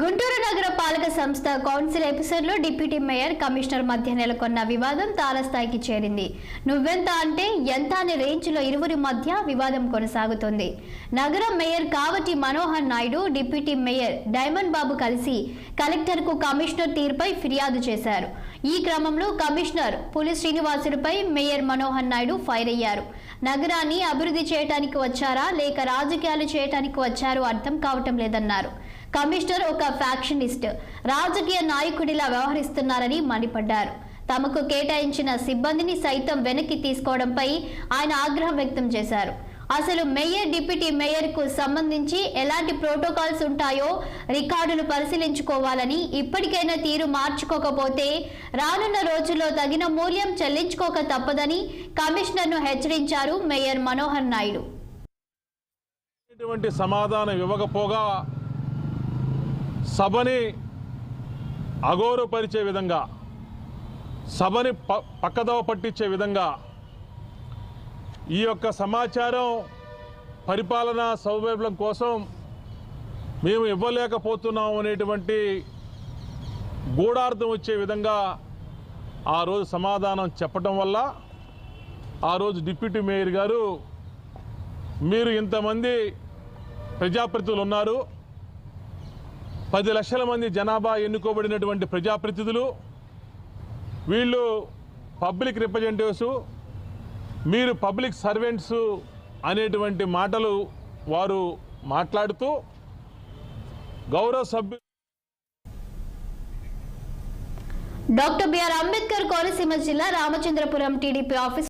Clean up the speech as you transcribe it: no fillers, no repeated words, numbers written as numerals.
గుంటూరు నగర పాలక సంస్థ కౌన్సిల్ ఎపిసోడ్లో డిప్యూటీ మేయర్ కమిషనర్ మధ్య నెలకొన్న వివాదం తారస్థాయికి చేరింది. నువ్వెంత అంటే ఎంత అనే రేంజ్లో ఇరువురి మధ్య వివాదం కొనసాగుతోంది. నగర mayor Kavati Manohar Naidu, deputy mayor Diamond Babu కలిసి కలెక్టర్కు కమిషనర్ తీరుపై ఫిర్యాదు చేశారు. ఈ క్రమంలో కమిషనర్ పులి శ్రీనివాసుడిపై మేయర్ మనోహర్ నాయుడు ఫైర్ అయ్యారు. నగరాన్ని అభివృద్ధి చేయడానికి వచ్చారా లేక రాజకీయాలు చేయడానికి వచ్చారో అర్థం కావటం లేదన్నారు. కమిషనర్ ఒక ఫ్యాక్షనిస్ట్, రాజకీయ నాయకుడిలా వ్యవహరిస్తున్నారని మండిపడ్డారు. తమకు కేటాయించిన సిబ్బందిని సైతం వెనక్కి తీసుకోవడంపై ఆయన ఆగ్రహం వ్యక్తం చేశారు. అసలు మేయర్, డిప్యూటీ మేయర్కు సంబంధించి ఎలాంటి ప్రోటోకాల్స్ ఉంటాయో రికార్డులు పరిశీలించుకోవాలని, ఇప్పటికైనా తీరు మార్చుకోకపోతే రానున్న రోజుల్లో తగిన మూల్యం చెల్లించుకోక తప్పదని కమిషనర్ను హెచ్చరించారు మేయర్ మనోహర్ నాయుడు. ఇటువంటి సమాధానం ఇవ్వకపోగా సభని అగౌరవపరిచే విధంగా, సభని పక్కదోవ పట్టించే విధంగా ఈ యొక్క సమాచారం పరిపాలనా సౌలభ్యం కోసం మేము ఇవ్వలేకపోతున్నాం అనేటువంటి గూఢార్థం వచ్చే విధంగా ఆ రోజు సమాధానం చెప్పడం వల్ల ఆ రోజు డిప్యూటీ మేయర్ గారు, మీరు ఇంతమంది ప్రజాప్రతినిధులు ఉన్నారు, 10 లక్షల మంది జనాభా ఎన్నుకోబడినటువంటి ప్రజాప్రతినిధులు, వీళ్ళు పబ్లిక్ రిప్రజెంటేటివ్స్, మీరు పబ్లిక్ సర్వెంట్స్ అనేటువంటి మాటలు వారు మాట్లాడుతూ గౌరవ సభ్యులు. డాక్టర్ బిఆర్ అంబేద్కర్ కోనసీమ జిల్లా రామచంద్రపురం టీడీపీ ఆఫీస్